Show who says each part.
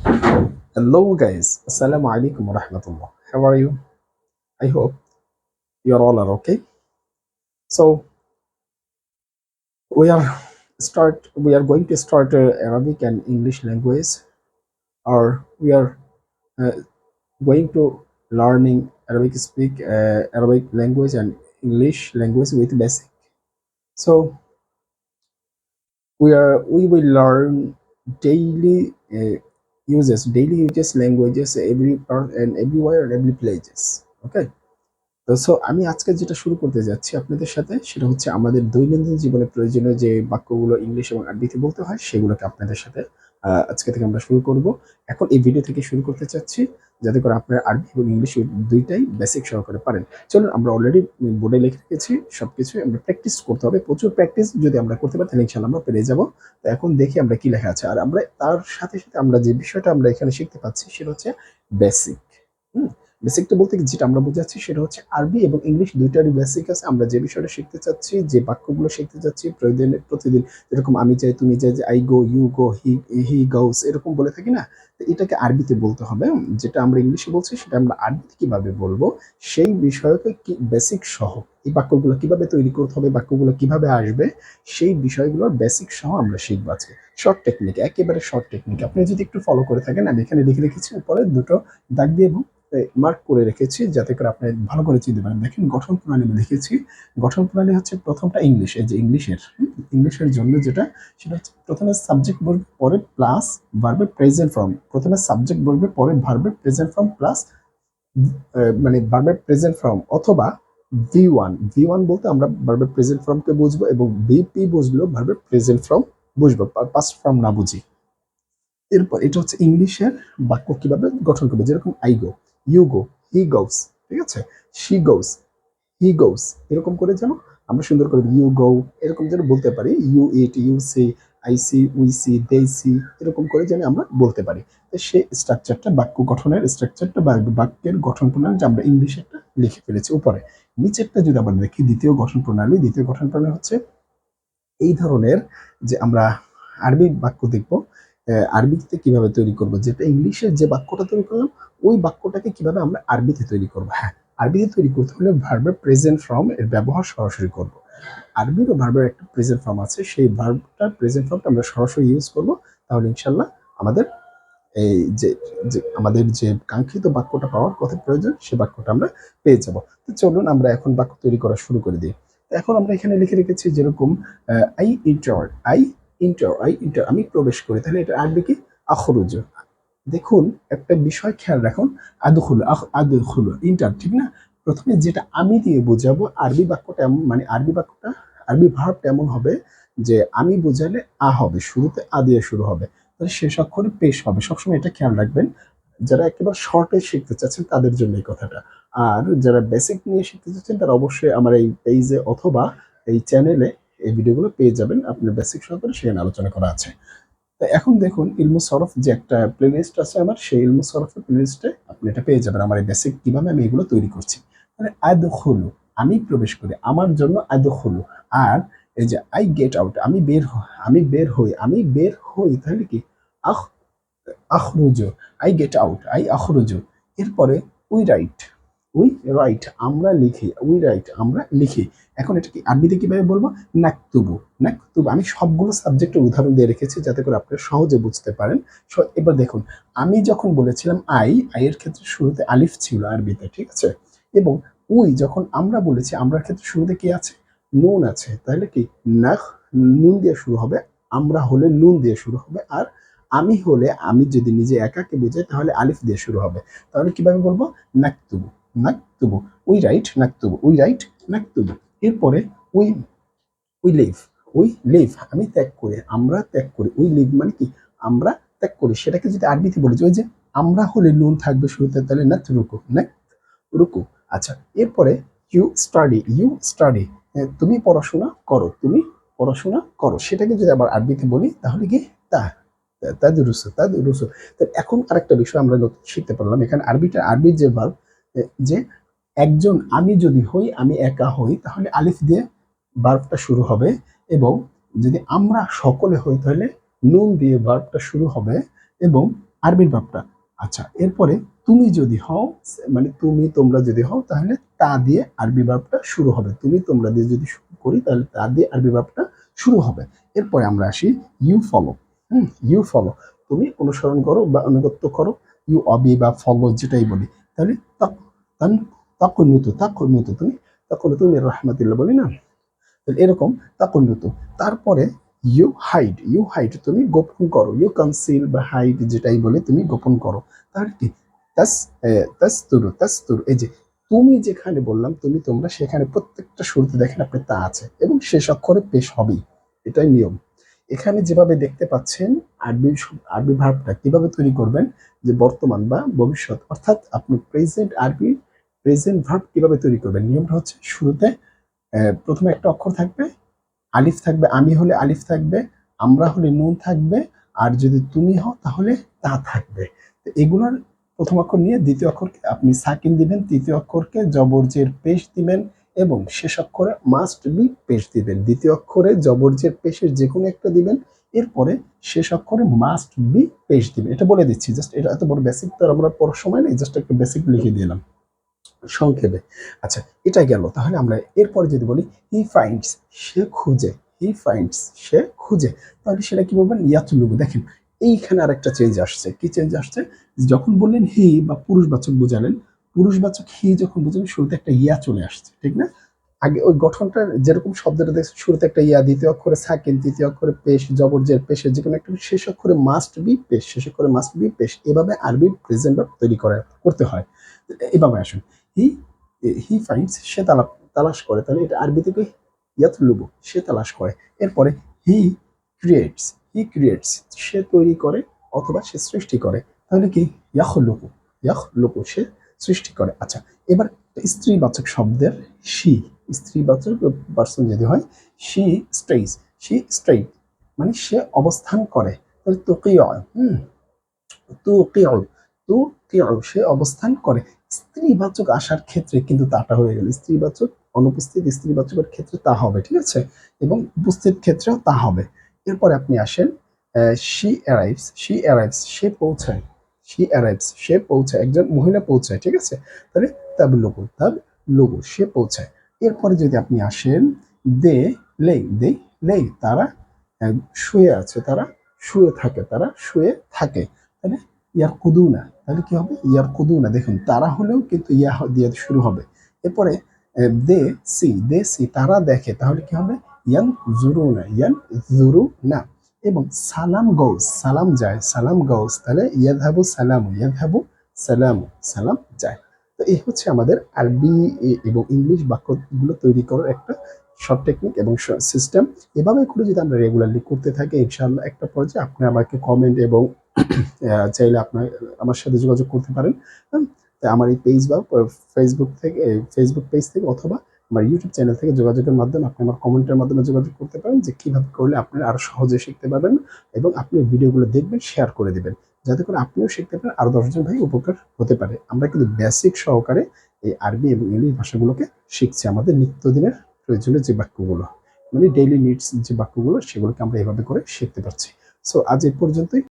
Speaker 1: Hello guys, Assalamu alaikum wa rahmatullah. How are you? I hope you're all are okay. So we are going to start Arabic and English language, or we are uh, going to learning Arabic language and English language with basic. So we will learn daily daily uses languages every part and everywhere and every places. Okay. তো আমি আজকে যেটা শুরু করতে যাচ্ছি আপনাদের সাথে সেটা হচ্ছে আমাদের দৈনন্দিন জীবনে প্রয়োজনীয় যে বাক্যগুলো ইংলিশ এবং আরবিতে বলতে হয় সেগুলোকে আপনাদের সাথে আজকে থেকে আমরা শুরু করব। এখন এই ভিডিও থেকে শুরু করতে চাচ্ছি যাতে করে আপনারা আরবি এবং ইংলিশ দুইটাই বেসিক সহকারে পারেন। চলুন আমরা অলরেডি বোর্ডে লিখে রেখেছি সবকিছু, আমরা প্র্যাকটিস করতে হবে, প্রচুর প্র্যাকটিস যদি আমরা করতে পারি তাহলে ইনশাআল্লাহ আমরা পেরে যাব। তো এখন দেখি আমরা কি লেখা আছে, আর আমরা তার সাথে সাথে আমরা যে বিষয়টা আমরা এখানে শিখতে পাচ্ছি সেটা হচ্ছে বেসিক। বেসিকটা বলতে যেটা আমরা বোঝাচ্ছি সেটা হচ্ছে আরবি এবং ইংলিশ দুইটারই বেসিক আছে। আমরা যে বিষয়টা শিখতে চাচ্ছি, যে বাক্যগুলো শিখতে চাচ্ছি প্রতিদিন যেরকম আমি চাই, তুমি চাই, যে আই গো, ইউ গো, হি গোস, এরকম বলে থাকি না? তো এটাকে আরবিতে বলতে হবে। যেটা আমরা ইংলিশে বলছি সেটা আমরা আরবিতে কিভাবে বলবো সেই বিষয়কে কি বেসিক সহ, এই বাক্যগুলো কিভাবে তৈরি করতে হবে, বাক্যগুলো কিভাবে আসবে, সেই বিষয়গুলোর বেসিক সহ আমরা শিখবো আজকে। শর্ট টেকনিক, একেবারে শর্ট টেকনিক। আপনি যদি একটু ফলো করে থাকেন, আমি এখানে লিখে রেখেছি উপরে দুটো দাগ দিয়ে এবং মার্ক করে রেখেছি যাতে করে আপনি ভালো করে চিনতে পারেন। দেখেন গঠন প্রণালী আমি লিখেছি। গঠন প্রণালী হচ্ছে প্রথমটা ইংলিশ, এই যে ইংলিশের জন্য যেটা, সেটা হচ্ছে প্রথমে সাবজেক্ট বলবে, পরে প্লাস ভার্বের প্রেজেন্ট ফর্ম। প্রথমে সাবজেক্ট বলবে, পরে ভার্বের প্রেজেন্ট ফর্ম প্লাস মানে ভার্বের প্রেজেন্ট ফর্ম, অথবা ভি ওয়ান বলতে আমরা ভার্বের প্রেজেন্ট ফর্মকে বুঝবো, এবং ভিপি বুঝলেও ভার্বের প্রেজেন্ট ফর্ম বুঝবো, পাস্ট ফর্ম না বুঝি। এরপর এটা হচ্ছে ইংলিশের বাক্য কিভাবে গঠন করবে, যেরকম আই গো, ইউ গো, হি গোস, ঠিক আছে, শি গোস, হি গোস, এরকম করে যেন আমরা সুন্দর করে ইউ গো এরকম যেন বলতে পারি, you eat, you see, I see, we see, they see, এরকম করে যেন আমরা বলতে পারি। তো সেই স্ট্রাকচারটা, বাক্য গঠনের স্ট্রাকচারটা বা বাক্যের গঠন প্রণালী যে আমরা ইংলিশে একটা লিখে ফেলেছি উপরে। নিচেরটা যদি আমরা দেখি, দ্বিতীয় গঠন প্রণালী হচ্ছে এই ধরনের, যে আমরা আরবি বাক্য দেখব, আরবিতে কিভাবে তৈরি করব, যেটা ইংলিশের যে বাক্যটা তৈরি করলাম ওই বাক্যটাকে কিভাবে আমরা আরবিতে তৈরি করব। হ্যাঁ, আরবিতে তৈরি করতে হলে ভার্বের প্রেজেন্ট ফর্ম এর ব্যবহার সরাসরি করব। আরবিরও ভার্বের একটা প্রেজেন্ট ফর্ম আছে, সেই ভার্বটার প্রেজেন্ট ফর্মটা আমরা সরাসরি ইউজ করব। তাহলে ইনশাল্লাহ আমাদের এই যে যে আমাদের যে কাঙ্ক্ষিত বাক্যটা পাওয়ার কথা প্রয়োজন সে বাক্যটা আমরা পেয়ে যাব। তো চলুন আমরা এখন বাক্য তৈরি করা শুরু করে দিই। তো এখন আমরা এখানে লিখে রেখেছি যেরকম আই ইন্টার, আই ইন্টার আমি প্রবেশ করি, তাহলে এটা আরবি কি, আখরুজ। দেখুন একটা বিষয় খেয়াল রাখুন, আদখুল ইন্টার, ঠিক না? প্রথমে যেটা আমি দিয়ে বোঝাবো, আরবি ভার্বটা এমন হবে যে আমি বোঝালে হবে, শুরুতে দিয়ে শুরু হবে, তাহলে শেষ অক্ষরে পেশ হবে। সবসময় এটা খেয়াল রাখবেন, যারা একেবারে শর্টে শিখতে চাচ্ছেন তাদের জন্য এই কথাটা। আর যারা বেসিক নিয়ে শিখতে চাচ্ছেন তারা অবশ্যই আমার এই পেজে অথবা এই চ্যানেলে এই ভিডিওগুলো পেয়ে যাবেন, আপনার বেসিক সহকারে সেখানে আলোচনা করা আছে। তো এখন দেখুন ইলমু সরফ যে একটা প্লেলিস্ট আছে আমার, সেই ইলমু সরফের প্লেলিস্টে আপনি এটা পেয়ে যাবেন, আমার এই বেসিক কিভাবে আমি এগুলো তৈরি করছি। মানে আদখুলু আমি প্রবেশ করি, আমার জন্য আদখুলু। আর এই যে আই গেট আউট আমি বের হই, তাহলে কি আখ আখরুজু, আই গেট আউট, আই আখরুজু। এরপরে উই রাইট, আমরা লিখি। এখন এটা কি আরবিতে কিভাবে বলবো, নাকতুবু। আমি সবগুলো সাবজেক্টের উদাহরণ দিয়ে রেখেছি যাতে করে আপনারা সহজে বুঝতে পারেন। এবার দেখুন, আমি যখন বলেছিলাম আই এর ক্ষেত্রে শুরুতে আলিফ ছিল আরবিতে, ঠিক আছে, এবং যখন আমরা বলেছি, আমরার ক্ষেত্রে শুরুতে কি আছে, নুন আছে, তাহলে কি নাখ, নুন দিয়ে শুরু হবে। আমরা হলে নুন দিয়ে শুরু হবে, আর আমি যদি নিজে একাকে বোঝাই তাহলে আলিফ দিয়ে শুরু হবে। তাহলে কিভাবে বলবো, নাকতুবু, নাকতুবু, উই রাইট নাকতুবু। এরপরে উই উই লিভ আমি ত্যাগ করি, আমরা ত্যাগ করি। উই লিভ মানে কি, আমরা ত্যাগ করি। সেটাকে যদি আরবিতে বলি, ওই যে আমরা হলে নুন থাকবে শুরুতে, তাহলে নাত রুকু। আচ্ছা, এরপরে ইউ স্টাডি তুমি পড়াশোনা করো। সেটাকে যদি আবার আরবিতে বলি তাহলে কি, তা তাদরুসু। তো এখন আরেকটা বিষয় আমরা নতুন শিখতে পারলাম এখানে, আরবির যে ভার্ব, যে একজন আমি যদি হই, আমি একা হই, তাহলে আলিফ দিয়ে ভার্বটা শুরু হবে, এবং যদি আমরা সকলে হই তাহলে নুন দিয়ে ভার্বটা শুরু হবে, এবং আরবির ভার্বটা। আচ্ছা, এরপরে তুমি যদি হও, মানে তুমি তোমরা যদি হও, তাহলে তা দিয়ে আরবি ভার্বটা শুরু হবে। তুমি তোমরা দিয়ে যদি শুরু করি, তাহলে তা দিয়ে আরবি ভার্বটা শুরু হবে। এরপরে আমরা আসি ইউ ফলো। ইউ ফলো, তুমি অনুসরণ করো বা আনুগত্য করো। ইউ অবি বা ফলো যেটাই বলি। তাহলে তাকুনুতু, তাকুনুতু তুমি, তাকুনুতু মির রাহমাতিল্লাহ বলি না, তাহলে এরকম তাকুনুতু। তারপরে ইউ হাইড, ইউ হাইড তুমি গোপন করো। ইউ কনসিল বা হাইড যেটাই বলে তুমি গোপন করো। তাহলে কি তাস তাস্তুরু, তাস্তুরু, এই যে তুমি যেখানে বললাম তুমি তোমরা, সেখানে প্রত্যেকটা শুরুতে দেখেন আপনি তা আছে এবং শেষ অক্ষরে পেশ হবেই, এটাই নিয়ম। এখানে যেভাবে দেখতে পাচ্ছেন আরবি আরবি ভার্বটা কিভাবে তৈরি করবেন, যে বর্তমান বা ভবিষ্যৎ, অর্থাৎ আপনি প্রেজেন্ট আরবি প্রেজেন্ট ভার্ব কিভাবে তৈরি করবেন। নিয়মটা হচ্ছে শুরুতে প্রথমে একটা অক্ষর থাকবে, আলিফ থাকবে, আমি হলে আলিফ থাকবে, আমরা হলে নুন থাকবে, আর যদি তুমি হও তাহলে তা থাকবে। তো এগুলোর প্রথম অক্ষর নিয়ে দ্বিতীয় অক্ষরকে আপনি সাকিন দিবেন, তৃতীয় অক্ষরকে জবরজের পেশ দিবেন এবং শেষ অক্ষরে মাস্ট বি পেশ দিবেন। দ্বিতীয় অক্ষরে জবরজের পেশের যে কোনো একটা দিবেন, এরপরে শেষ অক্ষরে মাস্ট বি পেশ দিবেন। এটা বলে দিচ্ছি, জাস্ট এটা এত বড় বেসিক তো আমরা পড়ার সময় নেই, জাস্ট একটা বেসিক লিখে দিলাম সংক্ষেপে। আচ্ছা, এটা গেল। তাহলে আমরা এরপরে যদি বলি হি ফাইন্ডস, সে খুঁজে, হি ফাইন্ডস সে খুঁজে, তাহলে সেটা কি বলবেন, ইয়াতলুবু। দেখেন এইখানে আরেকটা চেঞ্জ আসছে। কি চেঞ্জ আসছে, যখন বললেন হি বা পুরুষবাচক বোঝালেন, পুরুষবাচক হি যখন বোঝালেন শুরুতে একটা ইয়া চলে আসছে, ঠিক না? আগে ওই গঠনটা যেরকম শব্দটা দেখছে, শুরুতে একটা ইয়া, দ্বিতীয় অক্ষরে সাকিন, তৃতীয় অক্ষরে পেশ, জবরজের পেশের যে কোনো একটা, শেষ অক্ষরে মাস্ট বি পেশ, শেষ অক্ষরে মাস্ট বি পেশ। এভাবে আরবি প্রেজেন্ট ভার্ব তৈরি করতে হয়। এভাবে আসুন, হি হি ফাইন্ডস সে তালাশ করে, তাহলে এটা আরবি থেকে ইয়াতলুবু সে তালাশ করে। এরপরে হি ক্রিয়েটস, হি ক্রিয়েটস সে তৈরি করে অথবা সে সৃষ্টি করে, তাহলে কি ইয়াখলুকু, ইয়াখলুকু সে সৃষ্টি করে। আচ্ছা, এবার স্ত্রীবাচক শব্দের শি, স্ত্রীবাচক পার্সন যদি হয়, শি স্টেইজ, শি স্টেইজ মানে সে অবস্থান করে। তাহলে তুকিউ, তুকিউ, তুকিউ সে অবস্থান করে। স্ত্রীবাচক আসার ক্ষেত্রে কিন্তু তাটা হয়ে গেল, স্ত্রীবাচক অনুপস্থিত, স্ত্রীবাচকের ক্ষেত্রে তা হবে, ঠিক আছে, এবং উপস্থিত ক্ষেত্রেও তা হবে। এরপরে আপনি আসেন শি অ্যারাইভস, শি অ্যারাইভস সে পৌঁছায়, শি অ্যারাইভস সে পৌঁছায়, একজন মহিলা পৌঁছায়, ঠিক আছে। তাহলে তাব লঘু সে পৌঁছায়। এরপরে যদি আপনি আসেন দে লেই, দে লেই তারা শুয়ে আছে, তারা শুয়ে থাকে, তারা শুয়ে থাকে। তাহলে ইয়ার কুদুনা, তাহলে কি হবে, ইয়ার কুদুনা। দেখুন তারা হলেও কিন্তু ইয়া দিয়ে শুরু হবে। এরপরে দে সি, দে সি তারা দেখে, তাহলে কি হবে, ইয়ান জুরুনা, ইয়ান জুরুনা। এবং সালাম গৌস, সালাম যায়, সালাম গৌস, তাহলে ইয়াদহাবু সালামু, ইয়াদহাবু সালামু, সালাম যায়। তো এই হচ্ছে আমাদের আরবি এবং ইংলিশ বাক্যগুলো তৈরি করার একটা শর্ট টেকনিক এবং সিস্টেম। এভাবে করে যদি আমরা রেগুলারলি করতে থাকি, ইনশাআল্লাহ একটা পর্যায়ে আপনি আমাকে কমেন্ট এবং চাইলে আপনার আমার সাথে যোগাযোগ করতে পারেন। তাই আমার এই পেজ বা ফেসবুক থেকে, ফেসবুক পেজ থেকে অথবা আমার ইউটিউব চ্যানেল থেকে যোগাযোগের মাধ্যমে আপনি আমার কমেন্টের মাধ্যমে যোগাযোগ করতে পারেন, যে কিভাবে করলে আপনি আরো সহজে শিখতে পারবেন এবং আপনি ভিডিওগুলো দেখবেন, শেয়ার করে দিবেন, যাতে করে আপনিও শিখতে পারেন, আরো 10 জন ভাই উপকার হতে পারে। আমরা কিন্তু বেসিক সহকারে এই আরবি এবং ইংলিশ ভাষাগুলোকে শিখছি, আমাদের নিত্যদিনের প্রয়োজনীয় যে বাক্যগুলো, মানে ডেইলি নিডস যে বাক্যগুলো, সেগুলোকে আমরা এভাবে করে শিখতে পারছি। সো আজ এই পর্যন্তই।